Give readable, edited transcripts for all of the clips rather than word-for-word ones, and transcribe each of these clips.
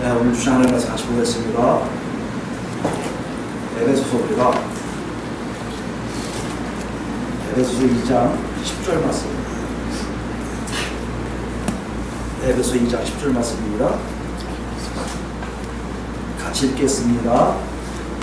네, 오늘 주장을 가서 같이 보겠습니다. 에베소서 우리가 에베소서 2장 10절 말씀. 에베소 2장 10절 말씀입니다. 같이 읽겠습니다.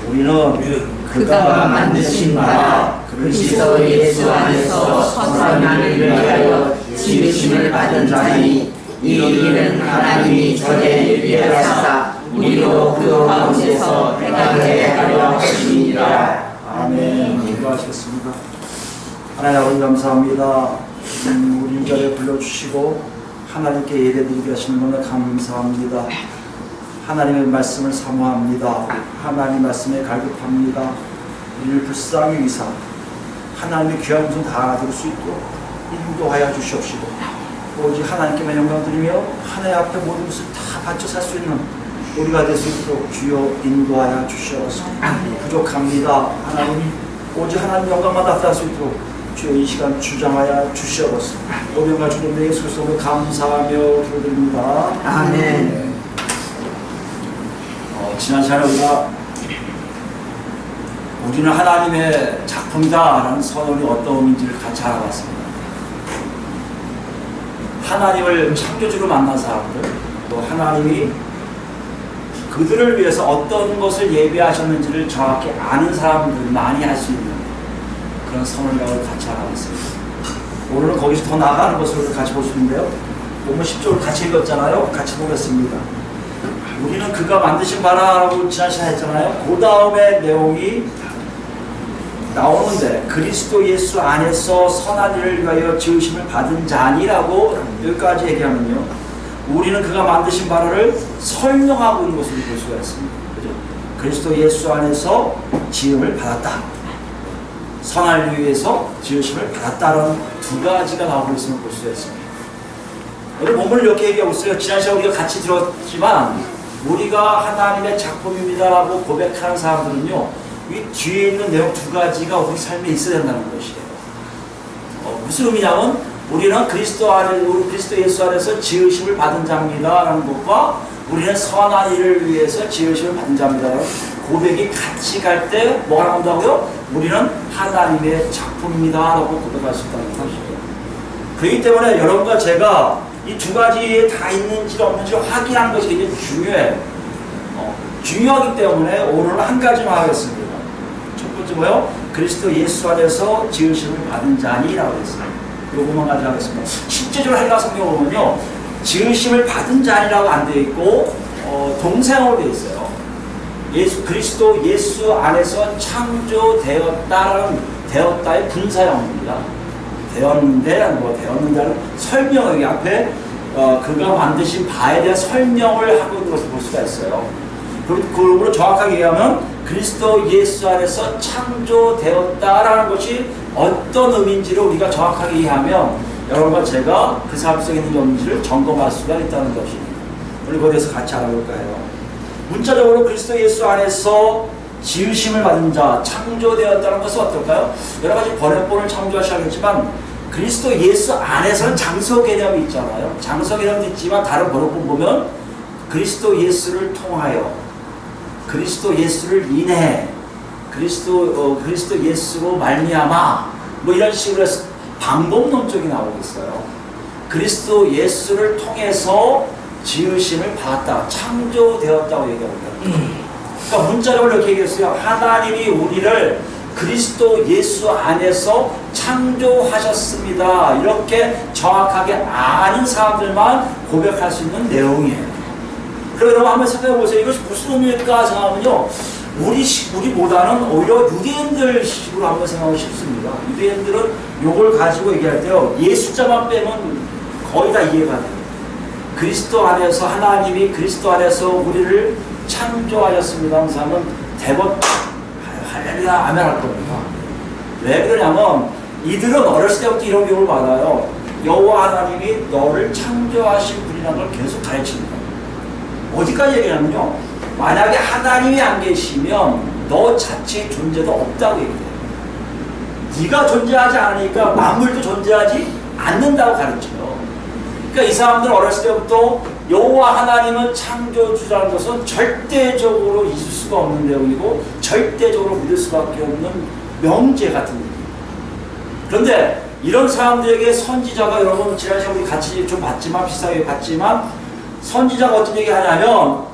우리는 그가 만드신 바 그리스도 예수 안에서 선하나님을 위하여 지으심을 받은 자니 이 일은 하나님이 전에 예비하사 우리로 그 가운데서 행하게 하려 하심이니라. 아멘. 기도하시겠습니다. 하나님 아버지 감사합니다. 우리 이 자리에 불러주시고 하나님께 예배드리게 하시는 것을 감사합니다. 하나님의 말씀을 사모합니다. 하나님 말씀에 갈급합니다. 우리를 불쌍히 위사 하나님의 귀한 음성 다 들을 수 있도록 인도하여 주시옵시고 오직 하나님께만 영광 드리며 하나님 앞에 모든 것을 다 바쳐 살 수 있는 우리가 될 수 있도록 주여 인도하여 주시옵소서. 부족합니다. 하나님 오직 하나님 영광만 나타날 수 있도록 주여 이 시간 주장하여 주시옵소서. 오병과 주님의 예수 그리스도로 감사하며 기도드립니다. 아멘. 지난 시간에 우리는 하나님의 작품이다라는 선언이 어떤 의미인지를 같이 알아봤습니다. 하나님을 창조주로 만난 사람들, 또 하나님이 그들을 위해서 어떤 것을 예비하셨는지를 정확히 아는 사람들만이 할 수 있는 그런 선언을 같이 알아봤습니다. 오늘은 거기서 더 나아가는 것을 같이 볼 수 있는데요. 본문 10절을 같이 읽었잖아요. 같이 보겠습니다. 우리는 그가 만드신 바라라고 지난 시간에 했잖아요. 그 다음에 내용이 나오는데 그리스도 예수 안에서 선한 일을 위하여 지으심을 받은 자니라고 여기까지 얘기하면요. 우리는 그가 만드신 바라를 설명하고 있는 것을 볼 수가 있습니다. 그죠? 그리스도 예수 안에서 지음을 받았다. 선한 일을 위해서 지으심을 받았다는 두 가지가 나오고 있음을 볼 수가 있습니다. 오늘 본문을 이렇게 얘기하고 있어요. 지난 시간에 우리가 같이 들었지만 우리가 하나님의 작품입니다라고 고백하는 사람들은요, 이 뒤에 있는 내용 두 가지가 우리 삶에 있어야 된다는 것이에요. 무슨 의미냐면 우리는 그리스도 예수 안에서 지으심을 받은 자입니다라는 것과 우리는 선한 일을 위해서 지으심을 받은 자입니다라는 고백이 같이 갈 때 뭐라고 한다고요? 우리는 하나님의 작품입니다라고 고백할 수 있다는 것이에요. 그렇기 때문에 여러분과 제가 이 두 가지에 다 있는지 없는지를 확인하는 것이 굉장히 중요해요. 중요하기 때문에 오늘은 한 가지만 하겠습니다. 첫 번째 뭐요? 그리스도 예수 안에서 지으심을 받은 자니라고 했어요. 요것만 가지고 하겠습니다. 실제적으로 헬라 성경을 보면요, 지으심을 받은 자니라고 안 되어 있고 동사형으로 되어 있어요. 그리스도 예수 안에서 창조되었다라는 되었다의 분사형입니다. 되었는데는 설명을 앞에 그가 만드신 바에 대한 설명을 하고 있는 것을 볼 수가 있어요. 그러므로 정확하게 얘기하면 그리스도 예수 안에서 창조되었다라는 것이 어떤 의미인지를 우리가 정확하게 이해하면 여러분과 제가 그 사람 속에 있는 의미를 점검할 수가 있다는 것입니다. 우리 거기에 대해서 같이 알아볼까 해요. 문자적으로 그리스도 예수 안에서 지으심을 받은 자, 창조되었다는 것은 어떨까요? 여러 가지 번역본을 참조하셔야겠지만 그리스도 예수 안에서는 장소 개념이 있잖아요. 장소 개념도 있지만 다른 번역본 보면 그리스도 예수를 통하여, 그리스도 예수를 인해, 그리스도 예수로 말미암아 뭐 이런 식으로 해서 방법론적이 나오고 있어요. 그리스도 예수를 통해서 지으심을 받았다, 창조되었다고 얘기합니다. 그러니까 문자적으로 이렇게 얘기했어요. 하나님이 우리를 그리스도 예수 안에서 창조하셨습니다. 이렇게 정확하게 아는 사람들만 고백할 수 있는 내용이에요. 그럼 여러분 한번 생각해 보세요. 이것이 무슨 의미일까 생각하면요, 우리보다는 오히려 유대인들 식으로 한번 생각하고 싶습니다. 유대인들은 이걸 가지고 얘기할 때요, 예수자만 빼면 거의 다 이해가 돼요. 그리스도 안에서, 하나님이 그리스도 안에서 우리를 창조하셨습니다 하는 사람은 대번 할렐루야 아멘 할 겁니다. 왜 그러냐면 이들은 어렸을 때부터 이런 교육을 받아요. 여호와 하나님이 너를 창조하신 분이라는 걸 계속 가르칩니다. 어디까지 얘기하냐면요, 만약에 하나님이 안 계시면 너 자체의 존재도 없다고 얘기해요. 네가 존재하지 않으니까 만물도 존재하지 않는다고 가르쳐요. 그러니까 이 사람들은 어렸을 때부터 여호와 하나님은 창조주라는 것은 절대적으로 잊을 수가 없는 내용이고 절대적으로 믿을 수밖에 없는 명제 같은 얘기입니다. 그런데 이런 사람들에게 선지자가 여러분 지난 시간에 우리 같이 좀 봤지만 비슷하게 봤지만 선지자가 어떤 얘기 하냐면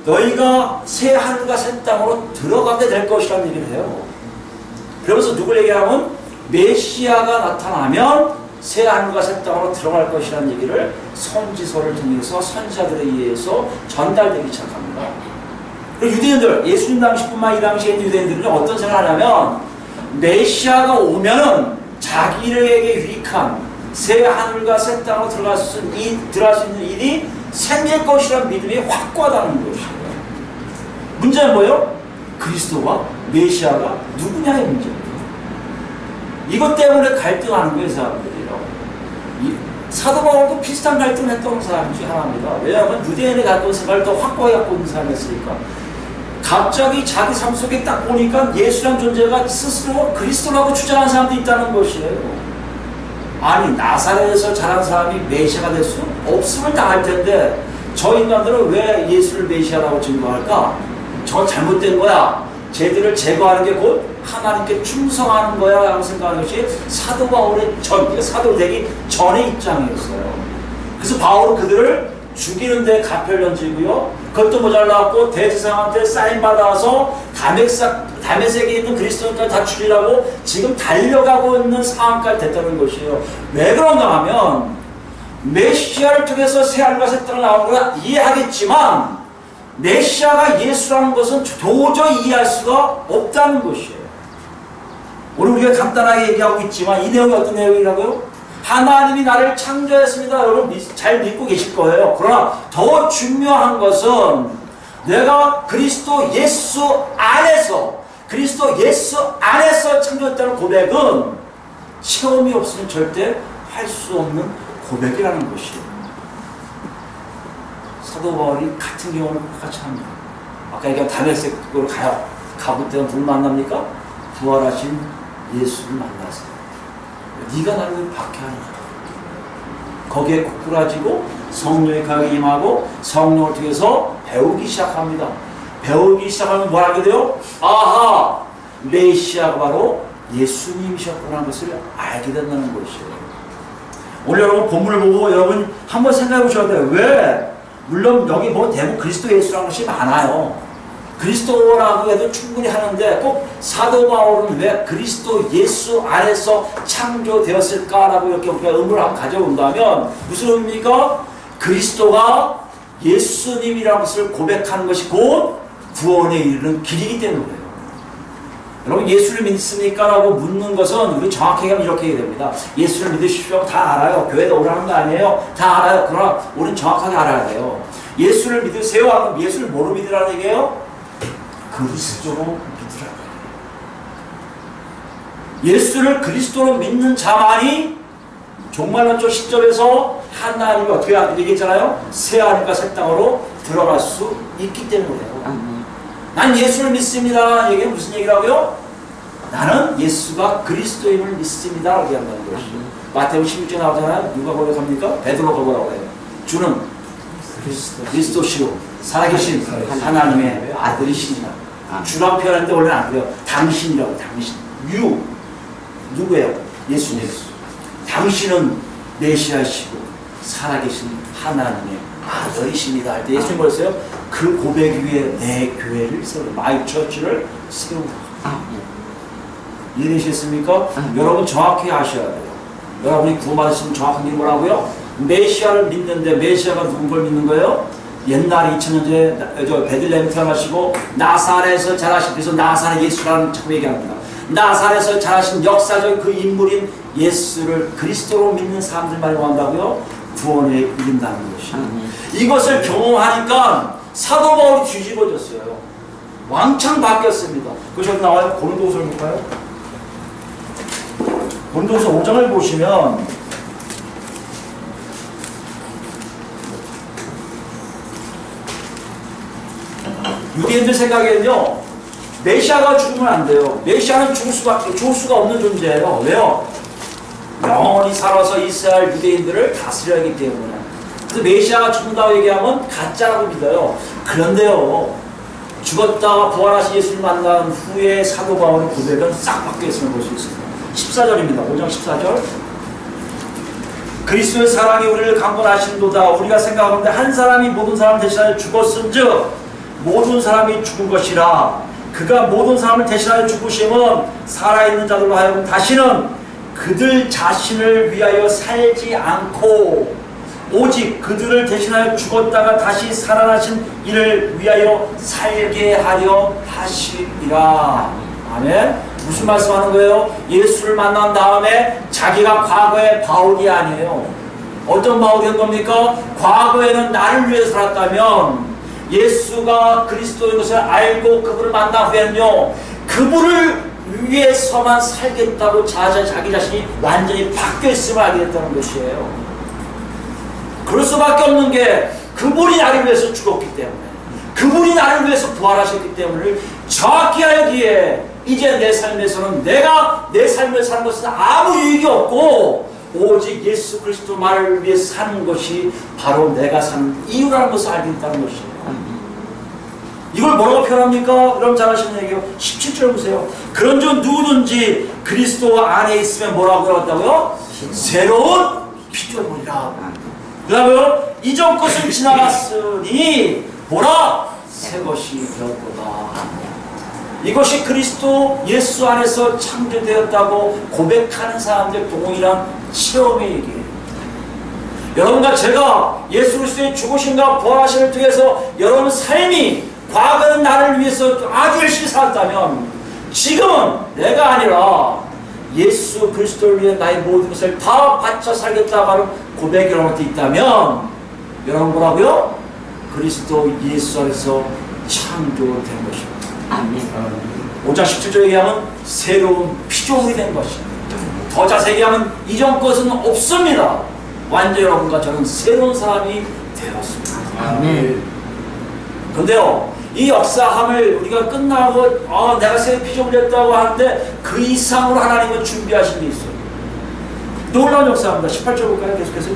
너희가 새 하늘과 새 땅으로 들어가게 될 것이라는 얘기를 해요. 그러면서 누굴 얘기하면 메시아가 나타나면 새 하늘과 새 땅으로 들어갈 것이라는 얘기를 선지서를 통해서 선지자들에 의해서 전달되기 시작합니다. 그리고 유대인들, 예수님 당시뿐만 이 당시에 있는 유대인들은 어떤 생각을 하냐면 메시아가 오면은 자기들에게 유익한 새 하늘과 새 땅으로 들어갈 수 있는 일이 생길 것이라는 믿음이 확고하다는 것이에요. 문제는 뭐예요? 그리스도와 메시아가 누구냐의 문제입니다. 이것 때문에 갈등하는 거예요, 사람들이요. 사도 바울도 비슷한 갈등을 했던 사람 중에 하나입니다. 왜냐하면 유대인의 갖고 있는 생각을 더 확고하게 갖고 있는 사람이었으니까. 갑자기 자기 삶 속에 딱 보니까 예수란 존재가 스스로 그리스도라고 주장하는 사람도 있다는 것이에요. 아니 나사렛에서 자란 사람이 메시아가 될 수 없음을 다 알 텐데 저 인간들은 왜 예수를 메시아라고 증거할까? 저 잘못된 거야. 쟤들을 제거하는 게 곧 하나님께 충성하는 거야 라고 생각하는 것이 사도 바울의 사도 되기 전의 입장이었어요. 그래서 바울은 그들을 죽이는 데 가표를 던지고요. 그것도 모자라고 대제사장한테 사인 받아서 다메섹에 있는 그리스도인까지 다 죽이라고 지금 달려가고 있는 상황까지 됐다는 것이에요. 왜 그런가 하면 메시아를 통해서 새하늘과 새 땅을 나오는 걸 이해하겠지만 메시아가 예수라는 것은 도저히 이해할 수가 없다는 것이에요. 오늘 우리가 간단하게 얘기하고 있지만 이 내용이 어떤 내용이라고요? 하나님이 나를 창조했습니다. 여러분 잘 믿고 계실 거예요. 그러나 더 중요한 것은 내가 그리스도 예수 안에서 창조했다는 고백은 체험이 없으면 절대 할 수 없는 고백이라는 것이에요. 사도 바울이 같은 경우는 똑같이 합니다. 아까 얘기한 다메섹으로 가요. 가볼 때는 누굴 만납니까? 부활하신 예수를 만나세요. 네가 나를 왜 박해하냐? 거기에 고꾸라지고 성령의 가게 임하고 성령을 통해서 배우기 시작합니다. 배우기 시작하면 뭘 하게 돼요? 아하! 메시아가 바로 예수님이셨구나 것을 알게 된다는 것이에요. 오늘 여러분 본문을 보고 여러분 한번 생각해 보셔야 돼요. 왜? 물론 여기 뭐 대부분 그리스도 예수라는 것이 많아요. 그리스도라고 해도 충분히 하는데 꼭 사도 바울은 왜 그리스도 예수 안에서 창조되었을까라고 이렇게 우리가 의문을 한번 가져온다면 무슨 의미입니까? 그리스도가 예수님이라는 것을 고백하는 것이 곧 구원에 이르는 길이기 때문이에요. 여러분 예수를 믿습니까? 라고 묻는 것은 우리 정확하게 하면 이렇게 해야 됩니다. 예수를 믿으십시오. 다 알아요. 교회에 오라는 거 아니에요. 다 알아요. 그러나 우리는 정확하게 알아야 돼요. 예수를 믿으세요? 하면 예수를 뭐로 믿으라는 얘기예요? 그리스도로 믿으라고. 예수를 그리스도로 믿는 자만이 정말로 저 시점에서 하나님이 어떻게 얘기했잖아요? 새 하늘과 새 땅으로 들어갈 수 있기 때문이에요. 난 예수를 믿습니다. 이게 무슨 얘기라고요? 나는 예수가 그리스도임을 믿습니다. 라고 얘기한다는 것이죠. 마태복음 16장 나오잖아요. 누가 고백합니까? 베드로가 고백하고 해요. 주는 그리스도시요 살아계신 하나님의 아들이시니라. 주라고 표현하는데 원래는 안 돼요. 당신이라고. 당신. 누구예요? 예수님. 당신은 메시아시고 살아계신 하나님의 아들이십니다. 할 때 예수님 뭐랬어요? 그 고백 위에 내 교회를 세우고 마이 처치를 세우고. 이해되시겠습니까? 여러분 정확히 아셔야 돼요. 여러분이 구원받으시면 정확한 게 뭐라고요? 메시아를 믿는데 메시아가 누굴 믿는 거예요? 옛날에 2000년 전에 베들레헴에 태어나시고 나사렛에서 자라신, 그래서 나사렛 예수라는 자꾸 얘기합니다. 나사렛에서 자라신 역사적인 그 인물인 예수를 그리스도로 믿는 사람들만 원한다고요? 구원에 이른다는 것이죠. 이것을 경험하니까 사도 바울이 뒤집어졌어요. 왕창 바뀌었습니다. 그 저기 나와요. 고린도후서를 볼까요? 고린도후서 5장을 보시면 유대인들 생각에는요, 메시아가 죽으면 안 돼요. 메시아는 죽을 수가 없는 존재예요. 왜요? 영원히 살아서 이스라엘 유대인들을 다스려야 하기 때문에. 그래서 메시아가 죽는다고 얘기하면 가짜라고 믿어요. 그런데요, 죽었다가 부활하신 예수를 만난 후에 사도 바울의 고백은 싹 바뀌었음을 볼 수 있습니다. 14절입니다. 5장 14절. 그리스도의 사랑이 우리를 강권하신도다. 우리가 생각하건대 한 사람이 모든 사람 대신하여 죽었은즉 모든 사람이 죽은 것이라. 그가 모든 사람을 대신하여 죽으심은 살아있는 자들로 하여금 다시는 그들 자신을 위하여 살지 않고 오직 그들을 대신하여 죽었다가 다시 살아나신 이를 위하여 살게 하려 하시니라. 아멘. 무슨 말씀하는 거예요? 예수를 만난 다음에 자기가 과거의 바울이 아니에요. 어떤 바울인 겁니까? 과거에는 나를 위해 살았다면 예수가 그리스도인 것을 알고 그분을 만난 후에는요, 그분을 위해서만 살겠다고 자기 자신이 완전히 바뀌어 있음을 알게 됐다는 것이에요. 그럴 수밖에 없는 게 그분이 나를 위해서 죽었기 때문에, 그분이 나를 위해서 부활하셨기 때문에 정확히 알기에 이제 내 삶에서는 내가 내 삶을 사는 것은 아무 유익이 없고 오직 예수 그리스도 말을 위해 사는 것이 바로 내가 사는 이유라는 것을 알게 됐다는 것이에요. 이걸 뭐라고 표현합니까? 그럼 잘 아시는 얘기요. 17절 보세요. 그런즉 누구든지 그리스도 안에 있으면 뭐라고 했다고요? 새로운 피조물이라. 그 다음에 이전 것은 지나갔으니 보라 새 것이 되었도다. 이것이 그리스도 예수 안에서 창조되었다고 고백하는 사람들 동일한 체험의 얘기예요. 여러분과 제가 예수 그리스도의 죽으심과 부활하심을 통해서 여러분 삶이 과거는 나를 위해서 아주 열심히 살았다면 지금은 내가 아니라 예수 그리스도를 위해 나의 모든 것을 다 바쳐 살겠다고 하는 고백이 여러분한테 있다면 여러분 뭐라고요? 그리스도 예수 안에서 창조된 것입니다. 아멘. 5장 17절 얘기하면 새로운 피조물이 된 것입니다. 더 자세히 하면 이전 것은 없습니다. 완전히 여러분과 저는 새로운 사람이 되었습니다. 아멘. 근데요, 이 역사함을 우리가 끝나고 내가 새 피조물이었다고 하는데 그 이상으로 하나님은 준비하신 게 있어요. 놀라운 역사입니다. 18절 볼까요? 계속해서.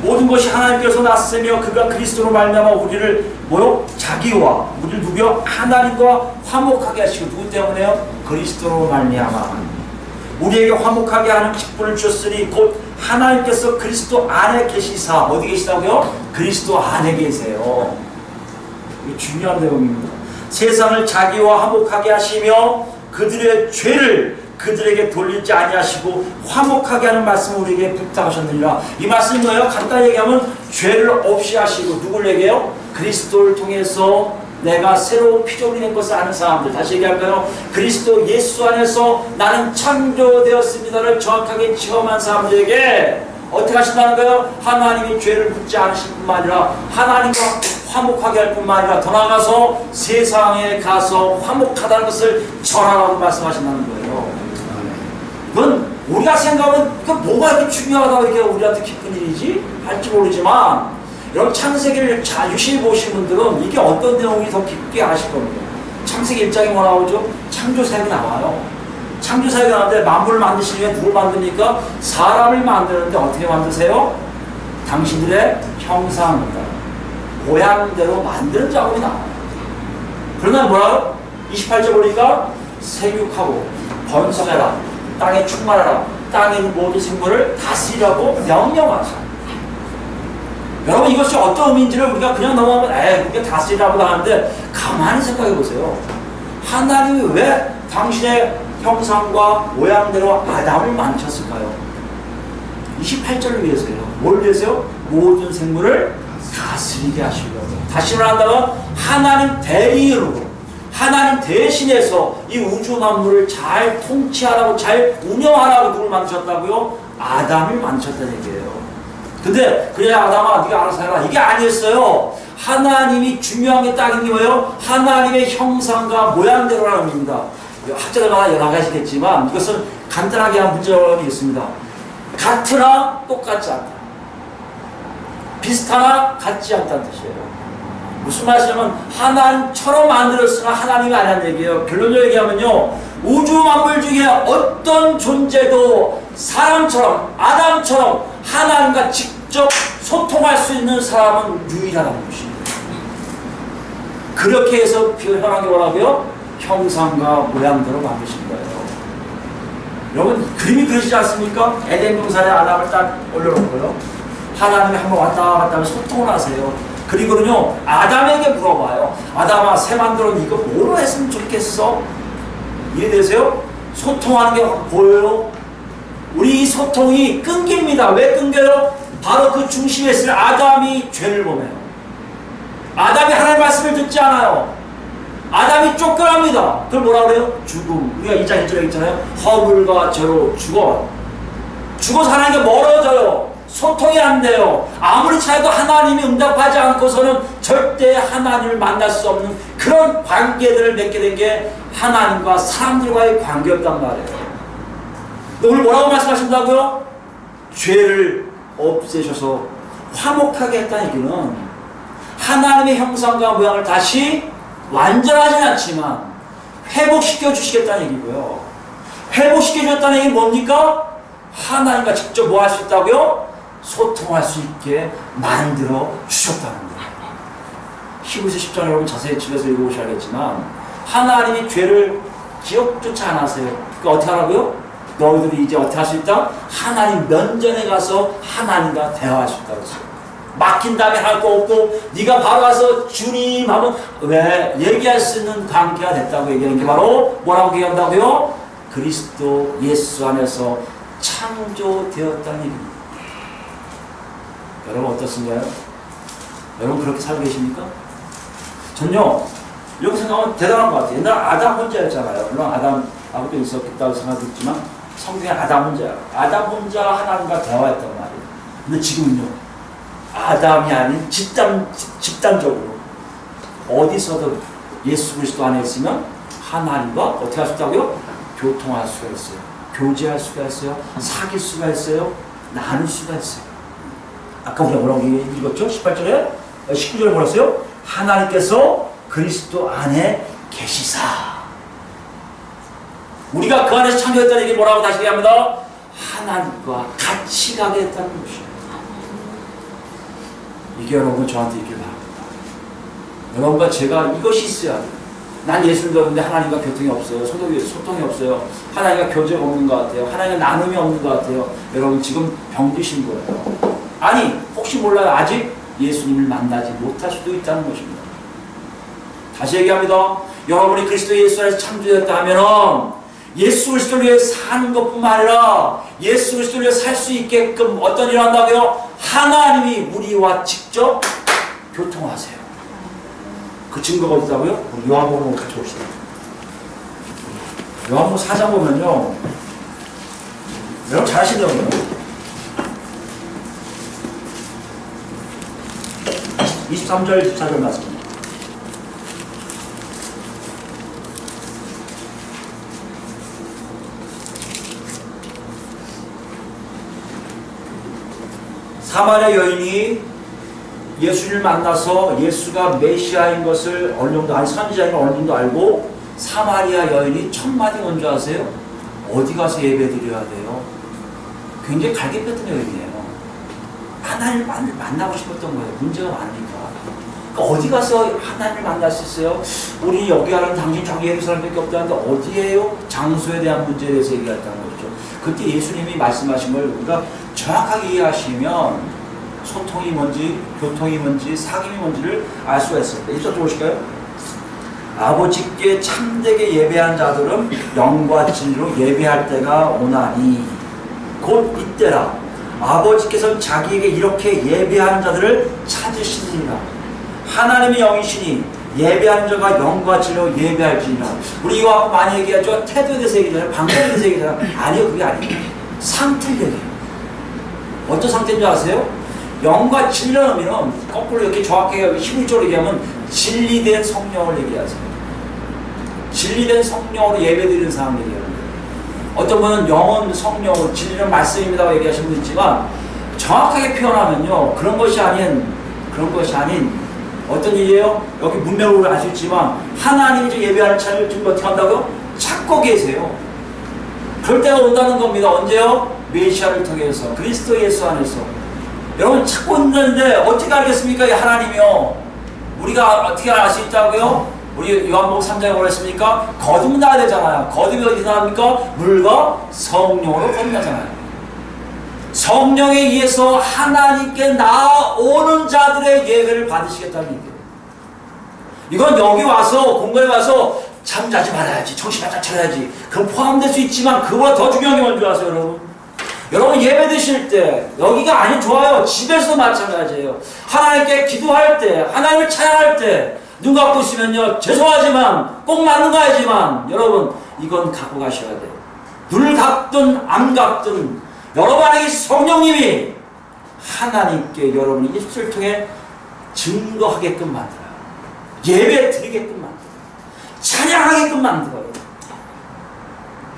모든 것이 하나님께서 났으며 그가 그리스도로 말미암아 우리를 뭐요? 자기와 우리를 누구요? 하나님과 화목하게 하시고 누구 때문에요? 그리스도로 말미암아 우리에게 화목하게 하는 직분을 주셨으니 곧 하나님께서 그리스도 안에 계시사. 어디 계시다고요? 그리스도 안에 계세요. 이게 중요한 내용입니다. 세상을 자기와 화목하게 하시며 그들의 죄를 그들에게 돌리지 아니하시고 화목하게 하는 말씀을 우리에게 부탁하셨느니라. 이 말씀은 뭐예요? 간단히 얘기하면 죄를 없이 하시고 누굴 얘기해요? 그리스도를 통해서 내가 새로운 피조물이 된 것을 아는 사람들. 다시 얘기할까요? 그리스도 예수 안에서 나는 창조되었습니다를 정확하게 체험한 사람들에게 어떻게 하신다는 거예요? 하나님이 죄를 묻지 않으실 뿐만 아니라 하나님과 화목하게 할 뿐만 아니라 더 나아가서 세상에 가서 화목하다는 것을 전하라고 말씀하신다는 거예요. 그건 우리가 생각하면 그 뭐가 이렇게 중요하다고 이렇게 우리한테 기쁜 일이지? 할지 모르지만 여러분 창세기를 잘 유심히 보신 분들은 이게 어떤 내용이 더 깊게 아실 겁니다. 창세기 1장에 뭐 나오죠? 창조사역이 나와요. 창조사역이 나오는데 만물을 만드시기 위해 누굴 만듭니까? 사람을 만드는데 어떻게 만드세요? 당신들의 형상입니다. 모양대로 만드는 작업이 나와요. 그러나 뭐라고? 28절 보니까 생육하고 번성해라. 땅에 충만하라. 땅에 있는 모든 생물을 다스리라고 명령하사. 여러분 이것이 어떤 의미인지를 우리가 그냥 넘어가면 그게 다스리라고 하는데 가만히 생각해 보세요. 하나님이 왜 당신의 형상과 모양대로 아담을 만드셨을까요? 28절을 위해서요. 뭘 위해서요? 모든 생물을 다스리게 하시려고. 다시 말한다면 하나님 대리인으로 하나님 대신해서 이 우주 만물을 잘 통치하라고 잘 운영하라고 누굴 만드셨다고요? 아담을 만드셨다는 얘기예요. 근데 그래 아담아 네가 알아서 해라 이게 아니었어요. 하나님이 중요한 게 딱 있는 거예요. 하나님의 형상과 모양대로라는 의미입니다. 학자들마다 여러 가지겠지만 이것은 간단하게 한 문제가 있습니다. 같으나 똑같지 않다. 비슷하나 같지 않다는 뜻이에요. 무슨 말이냐면 하나님처럼 만들었으나 하나님이 아니라는 얘기예요. 결론적으로 얘기하면요, 우주 만물 중에 어떤 존재도 사람처럼 아담처럼 하나님과 직접 직접 소통할 수 있는 사람은 유일하다는 것입니다. 그렇게 해서 변화하게 뭐라고요? 형상과 모양대로 만드신 거예요. 여러분 그림이 그러시지 않습니까? 에덴 동산에 아담을 딱 올려놓고요. 하나님이 한번 왔다 갔다 하면 소통을 하세요. 그리고는요 아담에게 물어봐요. 아담아 새 만들었니 이거 뭐로 했으면 좋겠어? 이해되세요? 소통하는 게 보여요? 우리 이 소통이 끊깁니다. 왜 끊겨요? 바로 그 중심에 있을 아담이 죄를 범해요. 아담이 하나님의 말씀을 듣지 않아요. 아담이 쫓겨납니다. 그걸 뭐라 그래요? 죽음. 우리가 2장 1절에 있잖아요. 허물과 죄로 죽어. 죽어서 하나님께 멀어져요. 소통이 안 돼요. 아무리 차해도 하나님이 응답하지 않고서는 절대 하나님을 만날 수 없는 그런 관계들을 맺게 된 게 하나님과 사람들과의 관계였단 말이에요. 오늘 뭐라고 말씀하신다고요? 죄를 없애셔서 화목하게 했다는 얘기는 하나님의 형상과 모양을 다시 완전하진 않지만 회복시켜 주시겠다는 얘기고요. 회복시켜 주셨다는 얘기는 뭡니까? 하나님과 직접 뭐 할 수 있다고요? 소통할 수 있게 만들어 주셨다는 거예요. 히브리서 10장 여러분 자세히 집에서 읽어보셔야겠지만 하나님이 죄를 기억조차 안 하세요. 그러니까 어떻게 하라고요? 너희들이 이제 어떻게 할 수 있다? 하나님 면전에 가서 하나님과 대화할 수 있다고 했어요. 막힌 다음에 할 거 없고 네가 바로 가서 주님 하면 왜 얘기할 수 있는 관계가 됐다고 얘기하는 게 바로 뭐라고 얘기한다고요? 그리스도 예수 안에서 창조되었다는 얘기입니다. 여러분 어떻습니까? 여러분 그렇게 살고 계십니까? 전요 이렇게 생각하면 대단한 것 같아요. 옛날 아담 혼자였잖아요. 물론 아담 아버지도 있었다고 생각했지만 성경에 아담 혼자야. 아담 혼자 하나님과 대화했단 말이에요. 근데 지금은요 아담이 아닌 집단적으로 어디서든 예수 그리스도 안에 있으면 하나님과 어떻게 할 수 있다고요? 교통할 수가 있어요. 교제할 수가 있어요. 사귈 수가 있어요. 나눌 수가 있어요. 아까 우리가 뭐라고 읽었죠? 18절에 19절에 뭐랬어요? 하나님께서 그리스도 안에 계시사. 우리가 그 안에서 창조했다는 얘기 뭐라고 다시 얘기합니다? 하나님과 같이 가게 했다는 것이에요. 이게 여러분 저한테 있길 바랍니다. 여러분과 제가 이것이 있어야 돼요. 난 예수를 믿었는데 하나님과 교통이 없어요. 소통이 없어요. 하나님과 교제가 없는 것 같아요. 하나님과 나눔이 없는 것 같아요. 여러분 지금 병드신 거예요. 아니 혹시 몰라요. 아직 예수님을 만나지 못할 수도 있다는 것입니다. 다시 얘기합니다. 여러분이 그리스도 예수 안에서 창조되었다 하면은 예수 그리스도를 위해 사는 것뿐만 아니라 예수 그리스도를 위해 살 수 있게끔 어떤 일을 한다고요? 하나님이 우리와 직접 교통하세요. 그 증거가 어디다고요? 우리 요한복음 같이 봅시다. 요한복음 4장 보면요. 여러분 잘 아시죠? 23절 24절 말씀. 사마리아 여인이 예수를 만나서 예수가 메시아인 것을 어느 정도 아니 선지자인 걸 어느 정도 알고 사마리아 여인이 첫 마디가 뭔지 아세요? 어디 가서 예배드려야 돼요? 굉장히 갈급했던 여인이에요. 하나님을 만나고 싶었던 거예요. 문제가 많으니까. 그러니까 어디 가서 하나님을 만날 수 있어요? 우리 여기 하는 당신 저기 예루살렘밖에 없다는데 어디에요? 장소에 대한 문제에 대해서 얘기했다는 거죠. 그때 예수님이 말씀하신 걸 우리가 정확하게 이해하시면 소통이 뭔지, 교통이 뭔지, 사귐이 뭔지를 알 수가 있습니다. 이쪽 보실까요? 아버지께 참되게 예배한 자들은 영과 진리로 예배할 때가 오나니 곧 이때라. 아버지께서는 자기에게 이렇게 예배하는 자들을 찾으시니라. 하나님의 영이시니 예배하는 자가 영과 진리로 예배할지니라. 우리 이거 많이 얘기하죠. 태도에 대해서 얘기하잖아요. 방법에 대해서 얘기하잖아요. 아니요, 그게 아니에요. 상태를 얘기해요. 어떤 상태인 줄 아세요? 영과 진리는 거꾸로 이렇게 정확하게 히브리적으로 얘기하면 진리된 성령을 얘기하세요. 진리된 성령으로 예배드리는 사람 얘기하는 거예요. 어떤 분은 영은 성령으로 진리는 말씀입니다라고 얘기하시는 분 있지만 정확하게 표현하면요. 그런 것이 아닌 어떤 일이에요? 여기 문맥으로 알 수 있지만 하나님이 이제 예배하는 차를 지금 어떻게 한다고요? 찾고 계세요. 그럴 때가 온다는 겁니다. 언제요? 메시아를 통해서 그리스도 예수 안에서 여러분 찾고 있는데 어떻게 알겠습니까? 이 하나님이요. 우리가 어떻게 알 수 있다고요? 우리 요한복음 3장에 뭐라 했습니까? 거듭나야 되잖아요. 거듭이 어디서 나옵니까? 물과 성령으로 거듭나잖아요. 성령에 의해서 하나님께 나오는 자들의 예배를 받으시겠다는 얘기예요. 이건 여기 와서 공부에 와서 잠자지 말아야지, 정신 바짝 차려야지, 그건 포함될 수 있지만 그보다 더 중요한 게 뭔지 아세요, 여러분? 여러분 예배 드실 때 여기가 아니 좋아요. 집에서도 마찬가지예요. 하나님께 기도할 때, 하나님을 찬양할 때 눈 갖고 있으면요, 죄송하지만 꼭 맞는 거야지만 여러분 이건 갖고 가셔야 돼요. 눈을 감든 안 감든 여러분 안에 성령님이 하나님께 여러분의 입술을 통해 증거하게끔 만들어요. 예배 드리게끔 만들어요. 찬양하게끔 만들어요.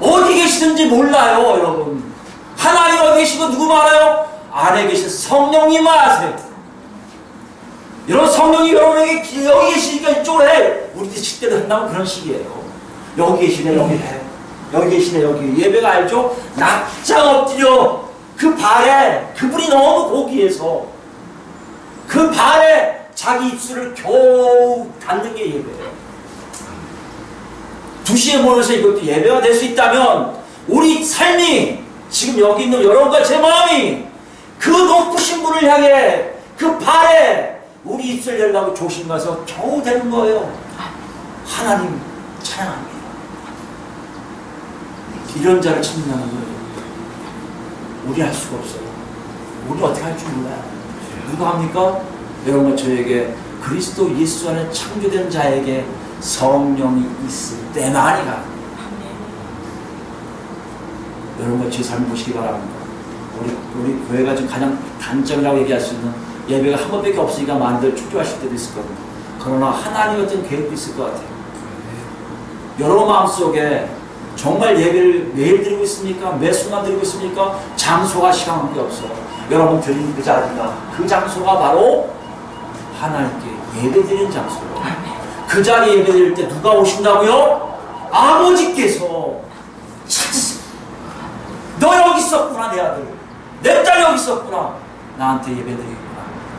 어디 계시든지 몰라요, 여러분. 하나님 어디 계시고 누구 알아요? 안에 계신 성령님만 아세요. 여러분 성령이 여러분에게 여기 계시니까 이쪽으로 해. 우리도 식대로 한다면 그런 식이에요. 여기 계시네, 여기 해. 여기 계시네, 여기. 예배가 알죠? 납작 엎드려 그 발에 그분이 너무 고귀해서 그 발에 자기 입술을 겨우 닿는 게 예배예요. 2시에 모여서 이것도 예배가 될 수 있다면 우리 삶이 지금 여기 있는 여러분과 제 마음이 그 높으신 분을 향해 그 발에 우리 입술 열라고 조심 가서 겨우 되는 거예요. 하나님 찬양합니다. 이런 자를 찾는다는 거예요. 우리 할 수가 없어요. 우리 어떻게 할 줄 몰라요. 누가 합니까? 여러분과 저에게 그리스도 예수 안에 창조된 자에게 성령이 있을 때만이 가요. 여러분과 제 삶을 보시기 바랍니다. 우리 교회가 지금 가장 단점이라고 얘기할 수 있는 예배가 한 번밖에 없으니까 많이들 축조하실 때도 있을 겁니다. 그러나 하나님 어떤 계획도 있을 것 같아요. 여러분 마음속에 정말 예배를 매일 드리고 있습니까? 매 순간 드리고 있습니까? 장소가 시간한 게 없어요. 여러분 드리는 그 자리가 그 장소가 바로 하나님께 예배 드리는 장소예요. 그 자리에 예배 드릴 때 누가 오신다고요? 아버지께서 찾으세요. 너 여기 있었구나, 내 아들. 내 딸 여기 있었구나. 나한테 예배 드리구나.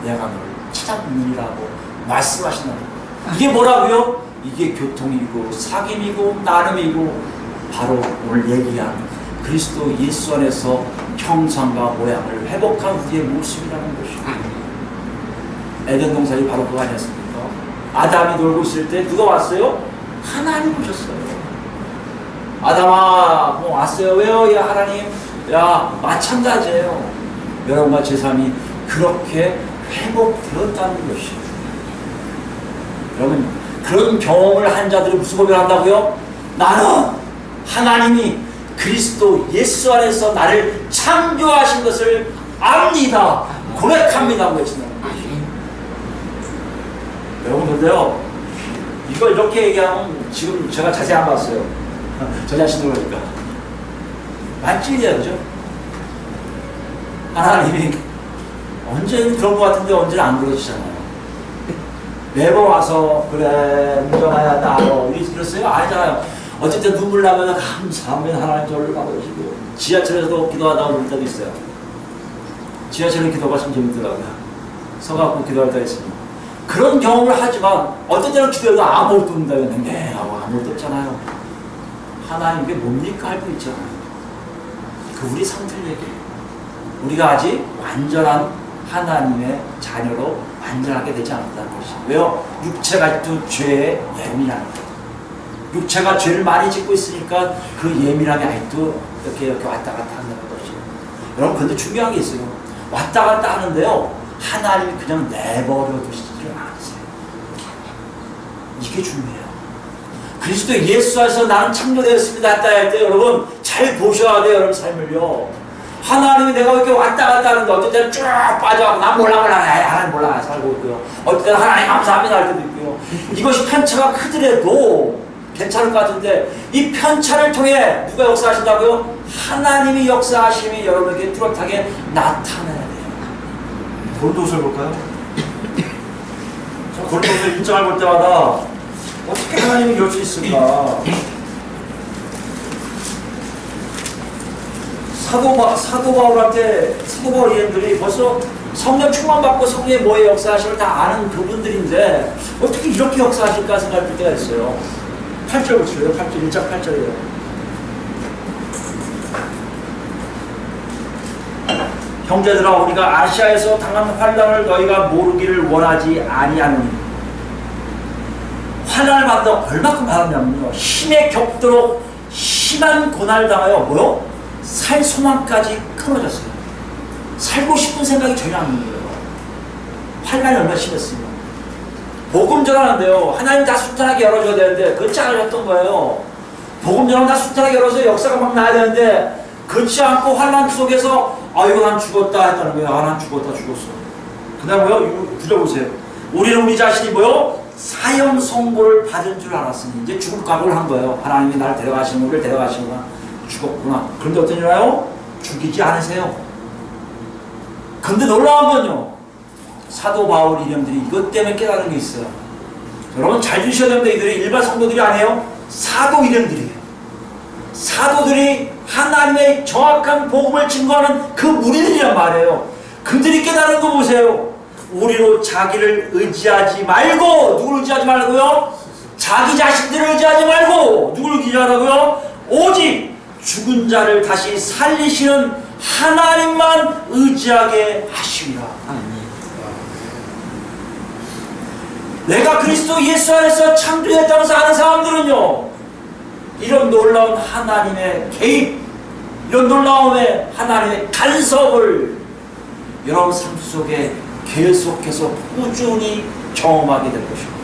내가 너를 찾아뵙느니라고 말씀하신다는 거예요. 이게 뭐라고요? 이게 교통이고 사귐이고 나눔이고 바로 오늘 얘기한 그리스도 예수 안에서 형상과 모양을 회복한 우리의 모습이라는 것이죠. 에덴 동산이 바로 그거 아니었습니까? 아담이 놀고 있을 때 누가 왔어요? 하나님 오셨어요. 아담아, 뭐 왔어요? 왜요? 야 하나님, 야 마찬가지예요. 여러분과 제 삶이 그렇게 회복되었다는 것이에요. 여러분 그런 경험을 한 자들이 무슨 고백을 한다고요? 나는 하나님이 그리스도 예수 안에서 나를 창조하신 것을 압니다. 고백합니다. 외친다는 것이에요. 여러분 근데요, 이걸 이렇게 얘기하면 지금 제가 자세히 안 봤어요. 저 자신도 그러니까 맞지요, 그죠? 하나님이 언제는 그런 것 같은데 언제는 안 그러시잖아요. 매번 와서 그래 문정아야 나 알아 우리 그랬어요? 아니잖아요. 어쨌든 눈물 나면 감사하면 하나님 저를 받으시고 지하철에서도 기도하다가 울 때도 있어요. 지하철에 기도가 참 재밌더라고요. 서갖고 기도할 때가 있습니다. 그런 경험을 하지만 어떤 때는 기도해도 아무것도 없는다 했는데 아무것도 없잖아요. 하나님께 뭡니까 할 분 있잖아요. 그 우리 상태를 얘기해요. 우리가 아직 완전한 하나님의 자녀로 완전하게 되지 않았다는 것이죠. 왜요? 육체가 아직도 죄에 예민합니다. 육체가 죄를 많이 짓고 있으니까 그 예민함이 아직도 이렇게 왔다 갔다 한다는 것이죠. 여러분 근데 중요한 게 있어요. 왔다 갔다 하는데요, 하나님이 그냥 내버려 두시지를 않으세요. 이게 중요해요. 그리스도 예수 안에서 나는 창조되었습니다 했다 할 때 여러분 잘 보셔야 돼요. 여러분 삶을요. 하나님이 내가 이렇게 왔다 갔다 하는데 어떤 때는 쭉 빠져가고 난 몰라 하나님 몰라 살고 있고요. 어떤 때는 하나님 감사합니다 할 때도 있고요. 이것이 편차가 크더라도 괜찮을 것 같은데 이 편차를 통해 누가 역사하신다고요? 하나님이 역사하심이 여러분에게 뚜렷하게 나타나야 돼요. 골도서를 볼까요? 저 골도서 1장을 볼 때마다 어떻게 하나님이 이럴 수 있을까? 사도 바울한테 사도 바울 이름들이 벌써 성령 충만받고 성령의 뭐의 역사하심을 다 아는 그분들인데 어떻게 이렇게 역사하실까 생각할 때가 있어요. 8절 보시고요. 8절, 1장 8절이에요. 형제들아 우리가 아시아에서 당한 환난을 너희가 모르기를 원하지 아니하노니. 환난을 받다 얼마큼 받았냐면요, 힘에 겹도록 심한 고난을 당하여 뭐요? 살 소망까지 끊어졌어요. 살고 싶은 생각이 전혀 안 드는 거예요. 환난이 얼마나 심했습니까? 복음 전하는데요, 하나님 다 순탄하게 열어줘야 되는데 그렇지 않으셨던 거예요. 복음 전하면 다 순탄하게 열어서 역사가 막 나야 되는데 그렇지 않고 환난 속에서 아이고 난 죽었다 했다는 거예요. 아, 난 죽었다 죽었어. 그다음 뭐요? 이거 들어보세요. 우리는 우리 자신이 뭐요? 사형 선고를 받은 줄 알았으니 이제 죽을 각오를 한 거예요. 하나님이 나를 데려가시는 우리를 데려가시구나. 죽었구나. 그런데 어떤 일이나요? 죽이지 않으세요. 근데 놀라운 건요, 사도 바울 이름들이 이것 때문에 깨달은 게 있어요. 여러분 잘 주셔야 됩니다. 이들이 일반 성도들이 아니에요. 사도 이름들이에요. 사도들이 하나님의 정확한 복음을 증거하는 그 무리들이란 말이에요. 그들이 깨달은 거 보세요. 우리로 자기를 의지하지 말고, 누구를 의지하지 말고요? 자기 자신들을 의지하지 말고 누구를 의지하라고요? 오직 죽은 자를 다시 살리시는 하나님만 의지하게 하시리라. 내가 그리스도 예수 안에서 창조했다면서 하는 사람들은요, 이런 놀라운 하나님의 개입, 이런 놀라움의 하나님의 간섭을 여러분 삶 속에 계속해서 꾸준히 경험하게 될 것입니다.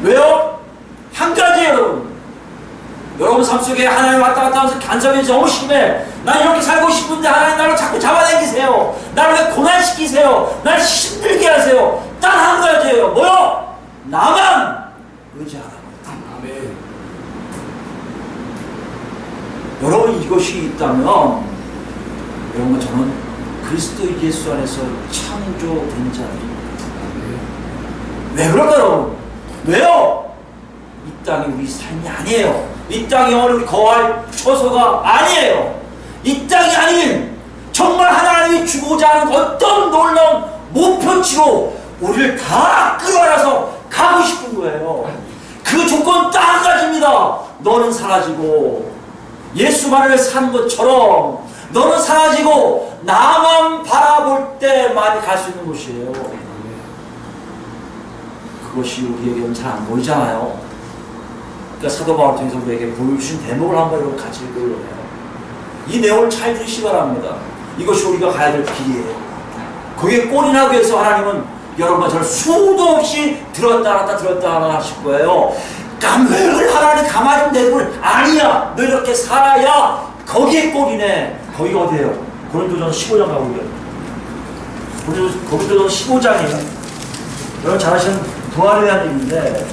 왜요? 한 가지예요, 여러분. 여러분 삶 속에 하나님 왔다 갔다 하면서 간섭이 너무 심해. 난 이렇게 살고 싶은데 하나님 나를 자꾸 잡아당기세요. 나를 왜 고난시키세요? 날 힘들게 하세요. 딱 한 가지예요. 뭐요? 나만 의지하라. 아멘. 여러분 이것이 있다면 여러분 저는 그리스도 예수 안에서 창조된 자입니다. 왜 그럴까요? 왜요? 이 땅이 우리 삶이 아니에요. 이 땅이 우리 거할 처소가 아니에요. 이 땅이 아닌 정말 하나님이 주고자 하는 어떤 놀라운 목표치로 우리를 다 끌어안아서 가고 싶은 거예요. 그 조건 딱 한 가지입니다. 너는 사라지고 예수만을 산 것처럼 너는 사라지고 나만 바라볼 때만 갈 수 있는 곳이에요. 그것이 우리에게는 잘 안 보이잖아요. 그러니까 사도 바울 통해서 우리에게 보여주신 대목을 한번 여러분 같이 읽으려고 해요. 이 내용을 잘 들으시기 바랍니다. 이것이 우리가 가야 될 길이에요. 거기에 꼴이 나기 위해서 하나님은 여러분과 저를 수도 없이 들었다 놨다 들었다 놨다 하실 거예요. 왜 하나님 가만히 내두면 아니야. 너 이렇게 살아야 거기에 꼴이네. 거기가 어디예요? 고린도전 15장 가고 있어요. 고린도전 15장이에요. 여러분 잘 아시는 부활에 대한 얘기인데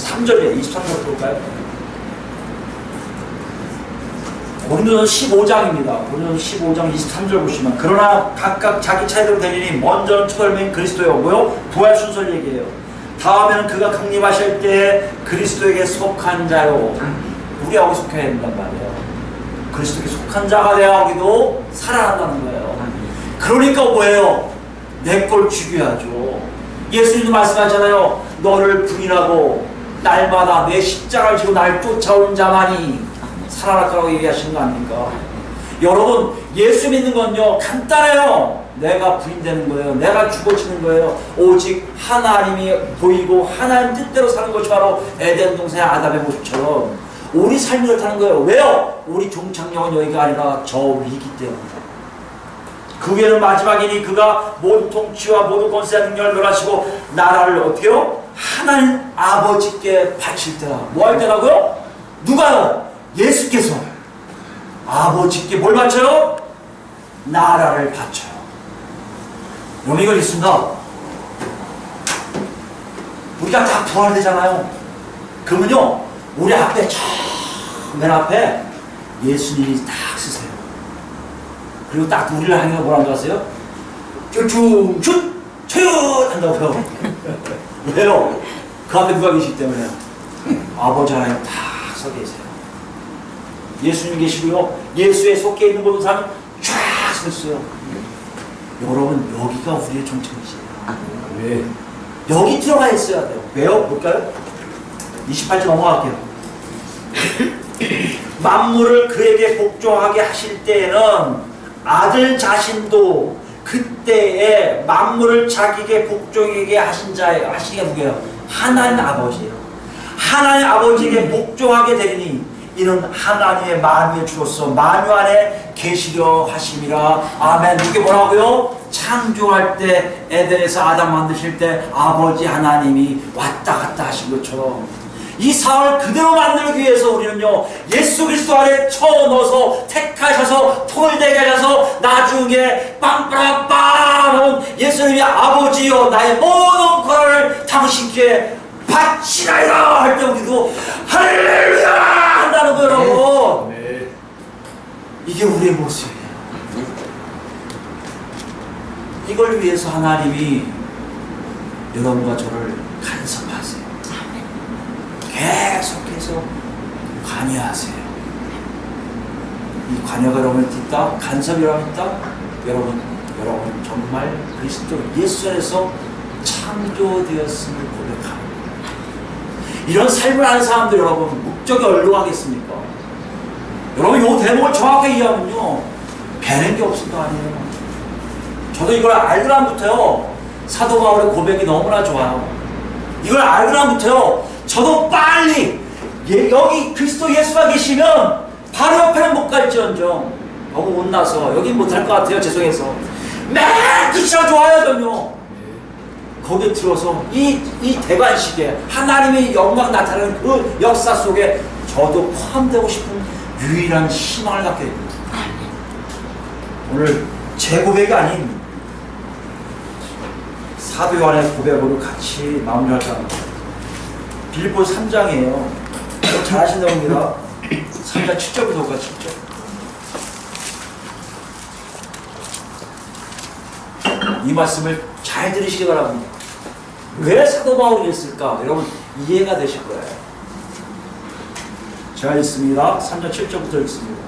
23절이에요. 23절 볼까요? 고린도전 15장입니다. 고린도전 15장 23절 보시면 그러나 각각 자기 차례대로 되리니 먼저는 첫얼매인 그리스도요. 뭐요? 부활 순서를 얘기해요. 다음에는 그가 강림하실 때 그리스도에게 속한 자요. 우리 여기 속해야 된단 말이에요. 그리스도에게 속한 자가 되어 여기도 살아난다는 거예요. 그러니까 뭐예요? 내 걸 죽여야죠. 예수님도 말씀하잖아요. 너를 부인하고 날마다 내 십자가를 지고 날 쫓아오는 자만이 살아날 거라고 얘기하시는 거 아닙니까? 여러분 예수 믿는 건요 간단해요. 내가 부인되는 거예요. 내가 죽어지는 거예요. 오직 하나님이 보이고 하나님 뜻대로 사는 것이 바로 에덴 동산의 아담의 모습처럼 우리 삶이 그렇다는 거예요. 왜요? 우리 종착역은 여기가 아니라 저 위기 때문에. 그 위에는 마지막이니 그가 모든 통치와 모든 권세와 능력을 멸하시고 나라를 어떻게요? 하나님 아버지께 바칠 때라. 뭐 할 때라고요? 누가요? 예수께서 아버지께 뭘 바쳐요? 나라를 바쳐요. 여러분 이걸 있습니다. 우리가 다 부활되잖아요. 그러면요 우리 앞에 맨 앞에 예수님이 딱 쓰세요. 그리고 딱 우리를 향해 뭐라는 줄 아세요? 쭈쭈쭈 초읒 한다고요. 왜요? 그 앞에 누가 계시기 때문에 아버지 하나님 딱 서 계세요. 예수님 계시고요. 예수에 속해 있는 모든 사람이 쫙 서 있어요. 여러분, 여기가 우리의 정착이시에요. 네. 여기 들어가 있어야 돼요. 왜요? 볼까요? 28절 넘어갈게요. 만물을 그에게 복종하게 하실 때에는 아들 자신도 그때에 만물을 자기에게 복종하게 하신 자예요. 하신 게 누구예요? 하나님 아버지예요. 하나님 아버지에게 복종하게 되리니 이는 하나님의 만유의 주로서 만유 안에 계시려 하심이라. 아멘. 이게 뭐라고요? 창조할 때 에덴에서 아담 만드실 때 아버지 하나님이 왔다 갔다 하신 것처럼 이 사업을 그대로 만들기 위해서 우리는요, 예수 그리스도 안에 쳐넣어서 택하셔서 통을 되게 하셔서 나중에 빰빠라빰 하면 예수님이 아버지여 나의 모든 권한을 당신께 바치나이다 할 때 우리도 할렐루야 한다는 거예요, 여러분. 네. 이게 우리의 모습이에요. 이걸 위해서 하나님이 여러분과 저를 간섭하세요. 계속해서 관여하세요. 이 관여가 여러분을 딛다, 간섭이 여러분을 딛다, 여러분 정말 그리스도 예수 안에서 창조되었음을 고백합니다. 이런 삶을 아는 사람들 여러분 목적이 어디로 가겠습니까? 여러분 이 대목을 정확하게 이해하면요 배는 게 없을 거 아니에요. 저도 이걸 알고 나부터요 사도 바울의 고백이 너무나 좋아요. 이걸 알고 나부터요 저도 빨리 여기 그리스도 예수가 계시면 바로 옆에는 못 갈지언정 너무 못나서 여긴 못할 것 같아요. 죄송해서 맨 끝이라 좋아요. 전요 거기에 들어서 이 대관식에 하나님의 영광 나타나는 그 역사 속에 저도 포함되고 싶은 유일한 희망을 갖게 됩니다. 오늘 제 고백이 아닌 사도 요한의 고백으로 같이 마무리할까 합니다. 빌립보서 3장이에요. 잘 아시는 겁니다. 3장 7절부터 볼까 7절. 이 말씀을 잘 들으시기 바랍니다. 왜 사도 바울이 했을까? 여러분 이해가 되실 거예요. 제가 읽습니다. 3장 7절부터 읽습니다.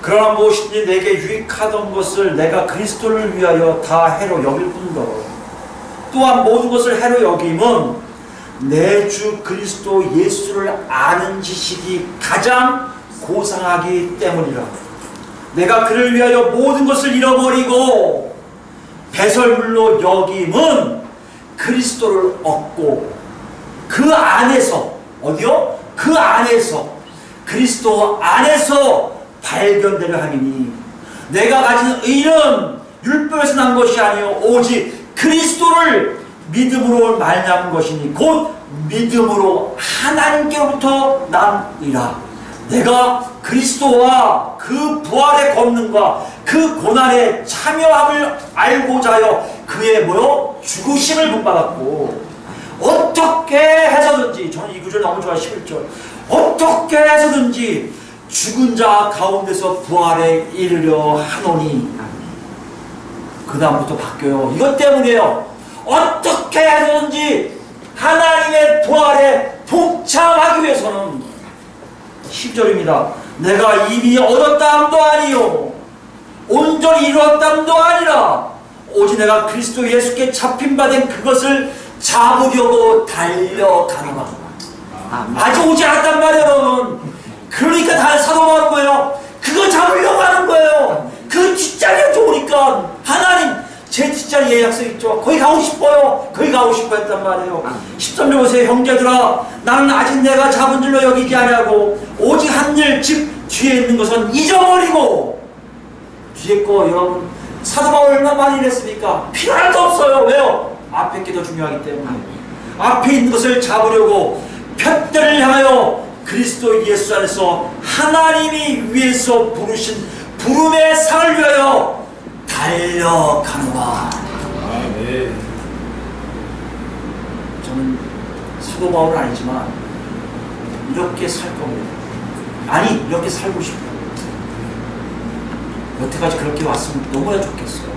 그러나 무엇이든지 내게 유익하던 것을 내가 그리스도를 위하여 다 해로 여길 뿐더러 또한 모든 것을 해로 여김은 내 주 그리스도 예수를 아는 지식이 가장 고상하기 때문이라. 내가 그를 위하여 모든 것을 잃어버리고 배설물로 여김은 그리스도를 얻고 그 안에서 어디요? 그 안에서 그리스도 안에서 발견되려 함이니 내가 가진 의는 율법에서 난 것이 아니요 오직 그리스도를 믿음으로 말미암은 것이니 곧 믿음으로 하나님께로부터 난 의라. 내가 그리스도와 그 부활의 권능과 그 고난의 참여함을 알고자 하여 그의 죽으심을 본받았고 어떻게 해서든지 저는 이 구절 너무 좋아요. 11절 어떻게 해서든지 죽은 자 가운데서 부활에 이르려 하노니 그 다음부터 바뀌어요. 이것 때문이에요. 어떻게 해서든지 하나님의 부활에 동참하기 위해서는 10절입니다. 내가 이미 얻었다함도 아니요 온전히 이루었다함도 아니라 오직 내가 그리스도 예수께 잡힌 바 된 그것을 잡으려고 달려가노라. 아직 오지 않았단 말이에요, 여러분. 그러니까 다 사도하는 거예요. 그거 잡으려고 하는 거예요. 그 뒷자리가 좋으니까 하나님 제 뒷자리에 약속 있죠. 거기 가고 싶어요. 거기 가고 싶어 했단 말이에요. 13절 보세요. 형제들아 나는 아직 내가 잡은 줄로 여기지 아니하고 오직 한 일 즉 뒤에 있는 것은 잊어버리고 뒤에 거 여러분 사도 바울 얼마나 많이 일했습니까? 필요할 거 없어요. 왜요? 앞에 게 더 중요하기 때문에 앞에 있는 것을 잡으려고 푯대를 향하여 그리스도 예수 안에서 하나님이 위에서 부르신 부름의 상을 위하여 달려가노라. 네. 저는 사도 바울은 아니지만 이렇게 살 겁니다. 아니 이렇게 살고 싶어요. 여태까지 그렇게 왔으면 너무나 좋겠어요.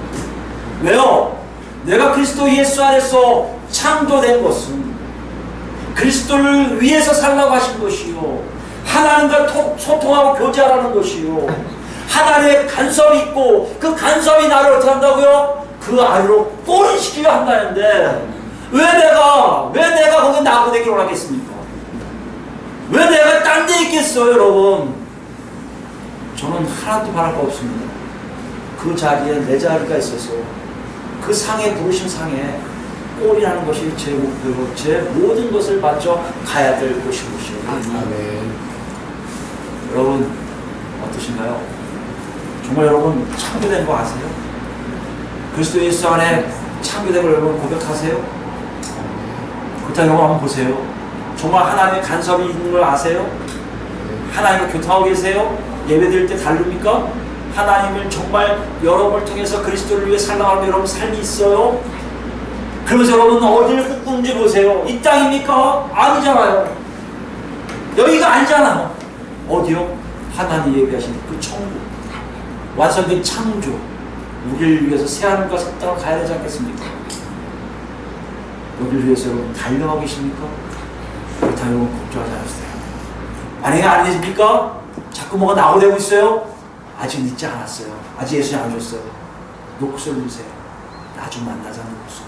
왜요? 내가 그리스도 예수 안에서 창조된 것은 그리스도를 위해서 살라고 하신 것이요 하나님과 소통하고 교제하라는 것이요. 하나님의 간섭이 있고 그 간섭이 나를 어떻게 한다고요? 그 아이로 꼬리시키게 한다는데 왜 내가 거기 나고되기를 원하겠습니까? 왜 내가 딴 데 있겠어요, 여러분? 저는 하나도 바랄 거 없습니다. 그 자리에 내 자리가 있어서 그 상에 부르신 상에 꼴이라는 것이 제 목표로 제 모든 것을 바쳐 가야 될 것이고요. 아멘. 여러분 어떠신가요? 정말 여러분 창조된 거 아세요? 그리스도 예수 안에 창조된 걸 여러분 고백하세요? 그렇다면 여러분 한번 보세요. 정말 하나님의 간섭이 있는 걸 아세요? 하나님과 교통하고 계세요? 예배드릴 때 다릅니까? 하나님을 정말 여러분을 통해서 그리스도를 위해 살아가는 여러분 삶이 있어요? 그러면서 여러분 어디를 꿈꾸는지 보세요. 이 땅입니까? 아니잖아요. 여기가 아니잖아. 어디요? 하나님이 얘기하신 그 천국, 완성된 창조, 우리를 위해서 새하늘과 새 땅을 가야 되지 않겠습니까? 여기를 위해서 여러분 달려가고 계십니까? 그렇다면 여러분 걱정하지 않으세요. 만약에 안 되십니까? 자꾸 뭐가 나오되고 있어요? 아직 늦지 않았어요. 아직 예수님 안 오셨어요. 녹슬 누세요. 나중 만나자는 목소리.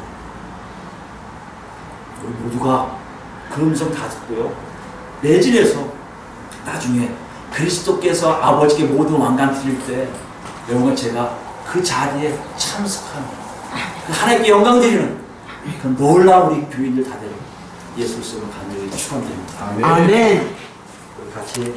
우리 모두가 그 음성 다 듣고요. 내진에서 나중에 그리스도께서 아버지께 모든 왕관 드릴 때 여러분과 제가 그 자리에 참석하는 그 하나님께 영광 드리는 그 놀라운 우리 교인들 다 되는 예수 그리스도로 간절히 축원드립니다. 아멘. 아멘. 우리 같이